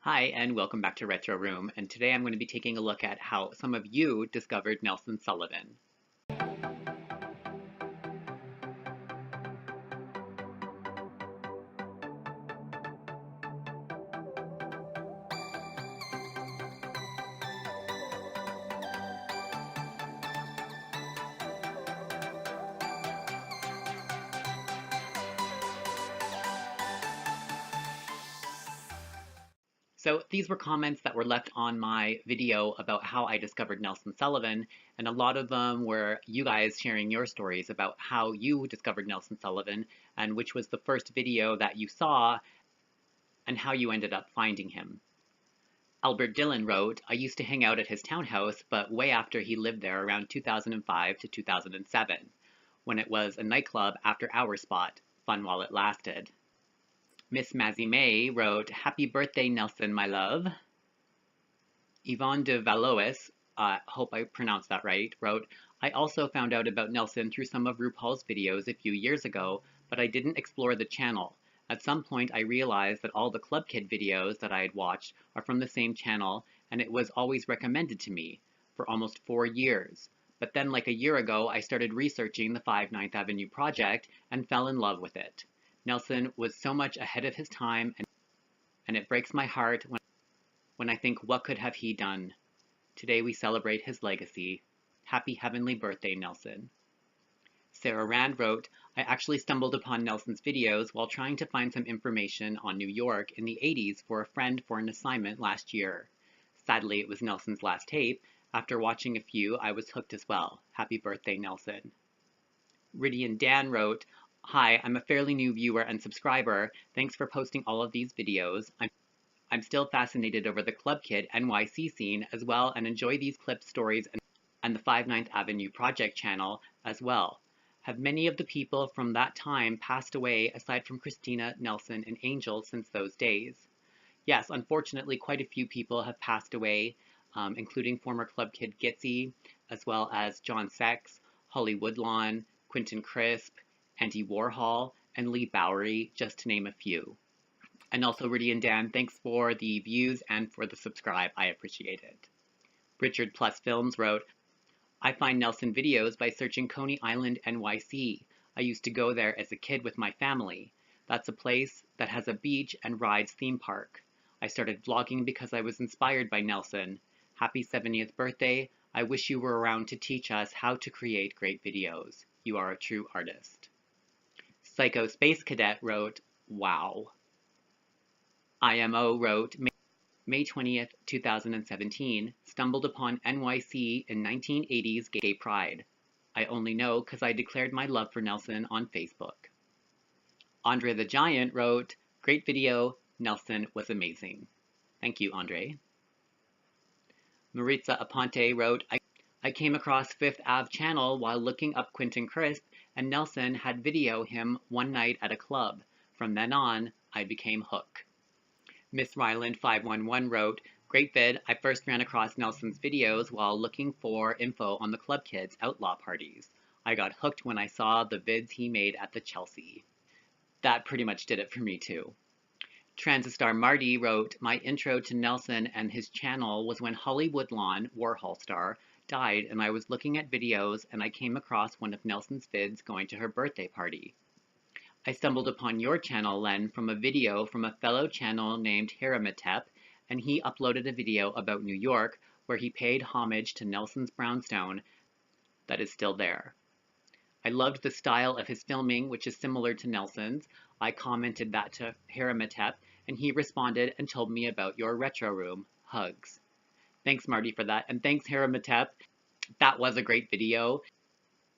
Hi, and welcome back to Retro Room, and today I'm going to be taking a look at how some of you discovered Nelson Sullivan. So these were comments that were left on my video about how I discovered Nelson Sullivan, and a lot of them were you guys sharing your stories about how you discovered Nelson Sullivan, and which was the first video that you saw, and how you ended up finding him. Albert Dillon wrote, I used to hang out at his townhouse, but way after he lived there around 2005 to 2007, when it was a nightclub after hour spot, fun while it lasted. Miss Mazzy May wrote, Happy birthday, Nelson, my love. Yvonne de Valois, hope I pronounced that right, wrote, I also found out about Nelson through some of RuPaul's videos a few years ago, but I didn't explore the channel. At some point I realized that all the Club Kid videos that I had watched are from the same channel, and it was always recommended to me, for almost 4 years. But then like a year ago I started researching the 5 Ninth Avenue project and fell in love with it. Nelson was so much ahead of his time, and it breaks my heart when I think what could have he done. Today we celebrate his legacy. Happy heavenly birthday, Nelson. Sarah Rand wrote, I actually stumbled upon Nelson's videos while trying to find some information on New York in the 80s for a friend for an assignment last year. Sadly, it was Nelson's last tape. After watching a few, I was hooked as well. Happy birthday, Nelson. Ridian Dan wrote, Hi, I'm a fairly new viewer and subscriber. Thanks for posting all of these videos. I'm still fascinated over the Club Kid NYC scene as well and enjoy these clip stories and the 5 Ninth Avenue Project channel as well. Have many of the people from that time passed away aside from Christina, Nelson, and Angel since those days? Yes, unfortunately, quite a few people have passed away, including former Club Kid Gitsy, as well as John Sex, Holly Woodlawn, Quentin Crisp, Andy Warhol, and Lee Bowery, just to name a few. And also, Rudy and Dan, thanks for the views and for the subscribe. I appreciate it. Richard Plus Films wrote, I find Nelson videos by searching Coney Island, NYC. I used to go there as a kid with my family. That's a place that has a beach and rides theme park. I started vlogging because I was inspired by Nelson. Happy 70th birthday. I wish you were around to teach us how to create great videos. You are a true artist. Psycho Space Cadet wrote, Wow. IMO wrote, May 20th, 2017, stumbled upon NYC in 1980s Gay Pride. I only know because I declared my love for Nelson on Facebook. Andre the Giant wrote, Great video, Nelson was amazing. Thank you, Andre. Maritza Aponte wrote, I came across Fifth Ave channel while looking up Quentin Crisp, and Nelson had video him one night at a club. From then on, I became hooked. Miss Ryland 511 wrote, Great vid, I first ran across Nelson's videos while looking for info on the Club Kids outlaw parties. I got hooked when I saw the vids he made at the Chelsea. That pretty much did it for me too. Transistor Marty wrote, My intro to Nelson and his channel was when Holly Woodlawn, Warhol star, died and I was looking at videos and I came across one of Nelson's vids going to her birthday party. I stumbled upon your channel, Len, from a video from a fellow channel named Haramatep, and he uploaded a video about New York where he paid homage to Nelson's brownstone that is still there. I loved the style of his filming, which is similar to Nelson's. I commented that to Haramatep, and he responded and told me about your retro room. Hugs. Thanks, Marty, for that, and thanks, Haramatep. That was a great video.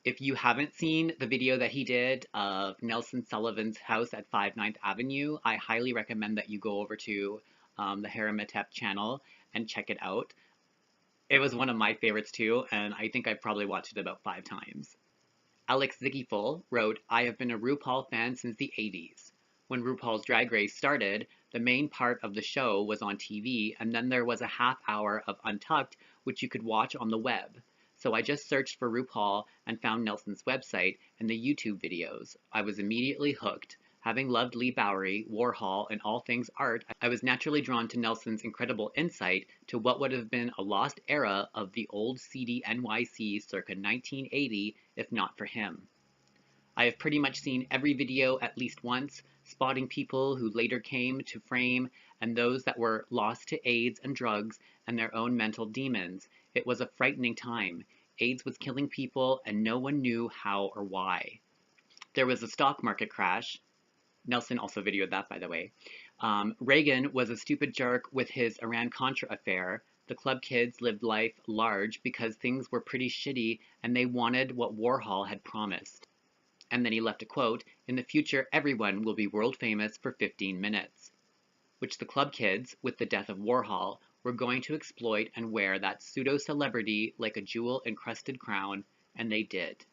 If you haven't seen the video that he did of Nelson Sullivan's house at 5 Ninth Avenue, I highly recommend that you go over to the Haramatep channel and check it out. It was one of my favorites too, and I think I've probably watched it about 5 times. Alex Ziggyful wrote, I have been a RuPaul fan since the 80s. When RuPaul's Drag Race started, the main part of the show was on TV, and then there was a half hour of Untucked, which you could watch on the web. So I just searched for RuPaul and found Nelson's website and the YouTube videos. I was immediately hooked. Having loved Lee Bowery, Warhol, and all things art, I was naturally drawn to Nelson's incredible insight to what would have been a lost era of the old seedy NYC circa 1980 if not for him. I have pretty much seen every video at least once, spotting people who later came to fame and those that were lost to AIDS and drugs and their own mental demons. It was a frightening time. AIDS was killing people and no one knew how or why. There was a stock market crash. Nelson also videoed that, by the way. Reagan was a stupid jerk with his Iran-Contra affair. The club kids lived life large because things were pretty shitty and they wanted what Warhol had promised. And then he left a quote, "In the future, everyone will be world famous for 15 minutes," which the club kids, with the death of Warhol, were going to exploit and wear that pseudo-celebrity like a jewel-encrusted crown, and they did.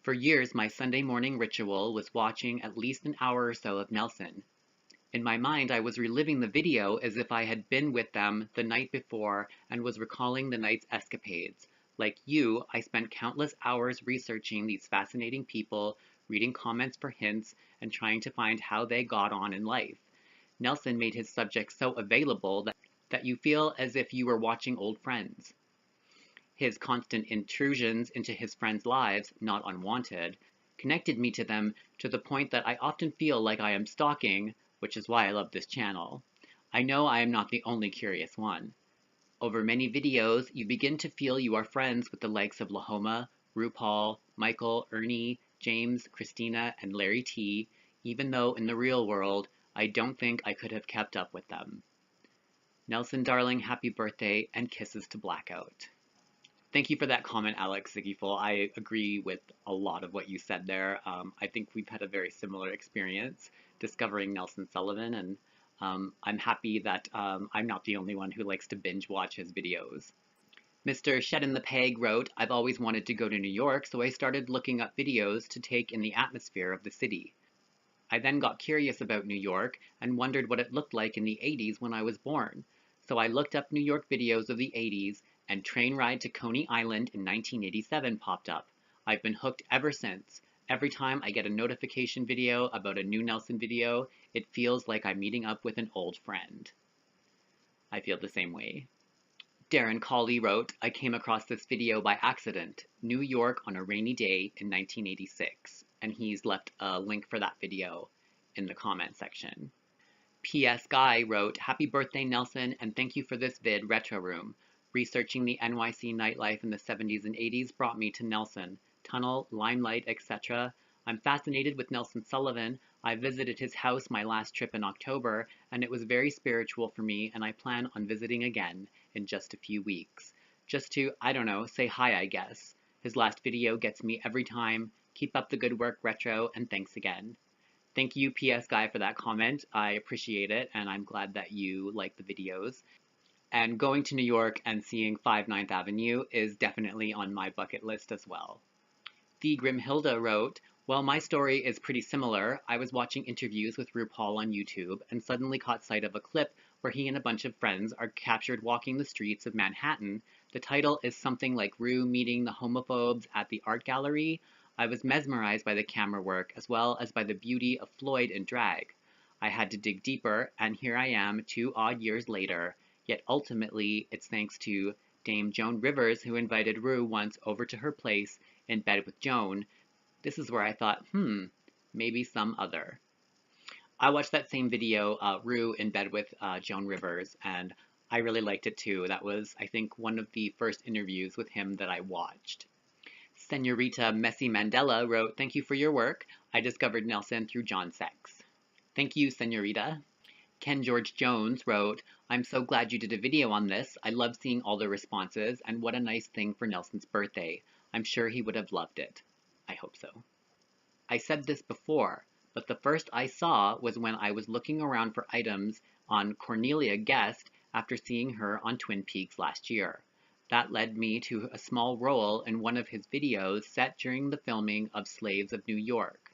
For years, my Sunday morning ritual was watching at least an hour or so of Nelson. In my mind, I was reliving the video as if I had been with them the night before and was recalling the night's escapades. Like you, I spent countless hours researching these fascinating people, reading comments for hints, and trying to find how they got on in life. Nelson made his subjects so available that you feel as if you were watching old friends. His constant intrusions into his friends' lives, not unwanted, connected me to them to the point that I often feel like I am stalking, which is why I love this channel. I know I am not the only curious one. Over many videos, you begin to feel you are friends with the likes of Lahoma, RuPaul, Michael, Ernie, James, Christina, and Larry T, even though in the real world, I don't think I could have kept up with them. Nelson, darling, happy birthday, and kisses to Blackout. Thank you for that comment, Alex Ziggyful. I agree with a lot of what you said there. I think we've had a very similar experience discovering Nelson Sullivan, and I'm happy that I'm not the only one who likes to binge watch his videos. Mr. Shed in the Peg wrote, "I've always wanted to go to New York, so I started looking up videos to take in the atmosphere of the city. I then got curious about New York and wondered what it looked like in the 80s when I was born. So I looked up New York videos of the 80s, and Train Ride to Coney Island in 1987 popped up. I've been hooked ever since. Every time I get a notification video about a new Nelson video, it feels like I'm meeting up with an old friend." I feel the same way. Darren Cawley wrote, "I came across this video by accident. New York on a rainy day in 1986. And he's left a link for that video in the comment section. P.S. Guy wrote, "Happy birthday, Nelson, and thank you for this vid, Retro Room. Researching the NYC nightlife in the 70s and 80s brought me to Nelson, Tunnel, Limelight, etc. I'm fascinated with Nelson Sullivan. I visited his house my last trip in October, and it was very spiritual for me, and I plan on visiting again in just a few weeks. Just to, I don't know, say hi, I guess. His last video gets me every time. Keep up the good work, Retro, and thanks again." Thank you, PS Guy, for that comment. I appreciate it, and I'm glad that you like the videos. And going to New York and seeing 5 9th Avenue is definitely on my bucket list as well. The Grimhilda wrote, "Well, my story is pretty similar. I was watching interviews with RuPaul on YouTube and suddenly caught sight of a clip where he and a bunch of friends are captured walking the streets of Manhattan. The title is something like Ru meeting the homophobes at the art gallery. I was mesmerized by the camera work as well as by the beauty of Floyd in drag. I had to dig deeper, and here I am 2 odd years later, yet ultimately it's thanks to Dame Joan Rivers, who invited Ru once over to her place in bed with Joan. This is where I thought, maybe some other." I watched that same video, Ru in bed with Joan Rivers, and I really liked it too. That was, I think, one of the first interviews with him that I watched. Senorita Messi Mandela wrote, "Thank you for your work. I discovered Nelson through John Sex." Thank you, Senorita. Ken George Jones wrote, "I'm so glad you did a video on this. I love seeing all the responses, and what a nice thing for Nelson's birthday. I'm sure he would have loved it. I hope so." I said this before, but the first I saw was when I was looking around for items on Cornelia Guest after seeing her on Twin Peaks last year. That led me to a small role in one of his videos set during the filming of Slaves of New York,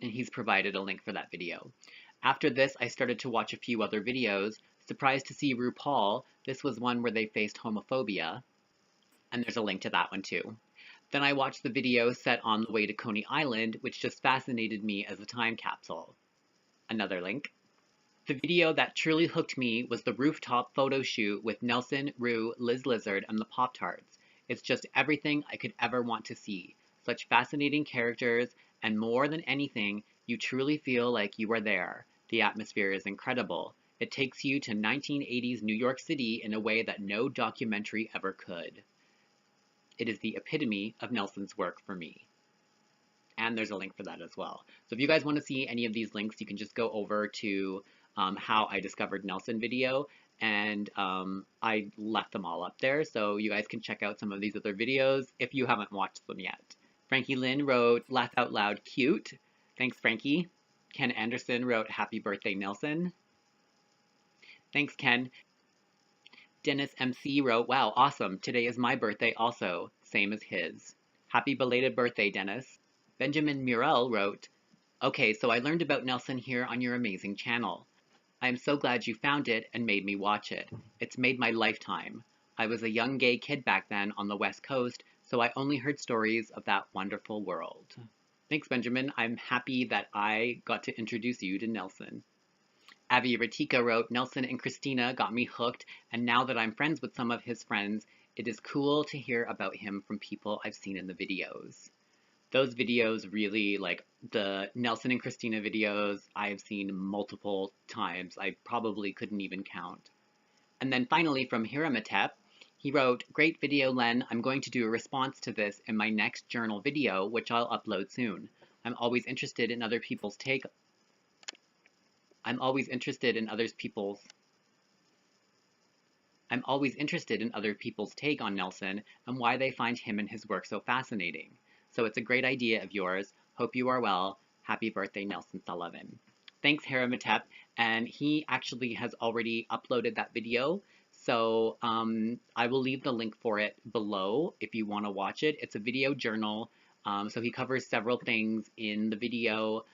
and he's provided a link for that video. After this, I started to watch a few other videos. Surprised to see RuPaul. This was one where they faced homophobia, and there's a link to that one too. Then I watched the video set on the way to Coney Island, which just fascinated me as a time capsule. another link. The video that truly hooked me was the rooftop photo shoot with Nelson, Rue, Liz Lizard, and the Pop-Tarts. It's just everything I could ever want to see. Such fascinating characters, and more than anything, you truly feel like you are there. The atmosphere is incredible. It takes you to 1980s New York City in a way that no documentary ever could. It is the epitome of Nelson's work for me. And there's a link for that as well. So if you guys want to see any of these links, you can just go over to how I discovered Nelson video, and I left them all up there, so you guys can check out some of these other videos if you haven't watched them yet. Frankie Lynn wrote, laugh out loud, cute. Thanks, Frankie. Ken Anderson wrote, happy birthday, Nelson. Thanks, Ken. Dennis MC wrote, wow, awesome. Today is my birthday also. Same as his. Happy belated birthday, Dennis. Benjamin Murrell wrote, okay, so I learned about Nelson here on your amazing channel. I am so glad you found it and made me watch it. It's made my lifetime. I was a young gay kid back then on the West Coast, so I only heard stories of that wonderful world. Thanks, Benjamin. I'm happy that I got to introduce you to Nelson. Avi Ratika wrote, Nelson and Christina got me hooked, and now that I'm friends with some of his friends, it is cool to hear about him from people I've seen in the videos. Those videos really, like the Nelson and Christina videos, I have seen multiple times. I probably couldn't even count. And then finally from Hiramatep, he wrote, great video, Len. I'm going to do a response to this in my next journal video, which I'll upload soon. I'm always interested in other people's take on Nelson and why they find him and his work so fascinating. So it's a great idea of yours. Hope you are well. Happy birthday, Nelson Sullivan. Thanks, Haramatep. And he actually has already uploaded that video. So I will leave the link for it below if you want to watch it. It's a video journal. So he covers several things in the video,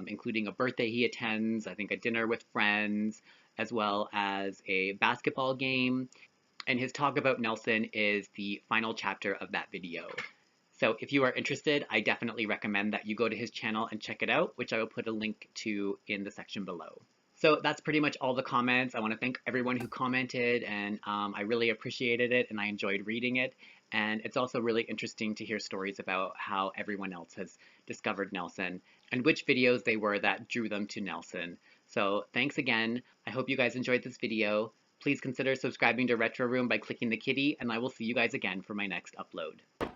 including a birthday he attends, I think a dinner with friends, as well as a basketball game. And his talk about Nelson is the final chapter of that video. So if you are interested, I definitely recommend that you go to his channel and check it out, which I will put a link to in the section below. So that's pretty much all the comments. I want to thank everyone who commented, and I really appreciated it, and I enjoyed reading it. And it's also really interesting to hear stories about how everyone else has discovered Nelson and which videos they were that drew them to Nelson. So thanks again. I hope you guys enjoyed this video. Please consider subscribing to Retro Room by clicking the kitty, and I will see you guys again for my next upload.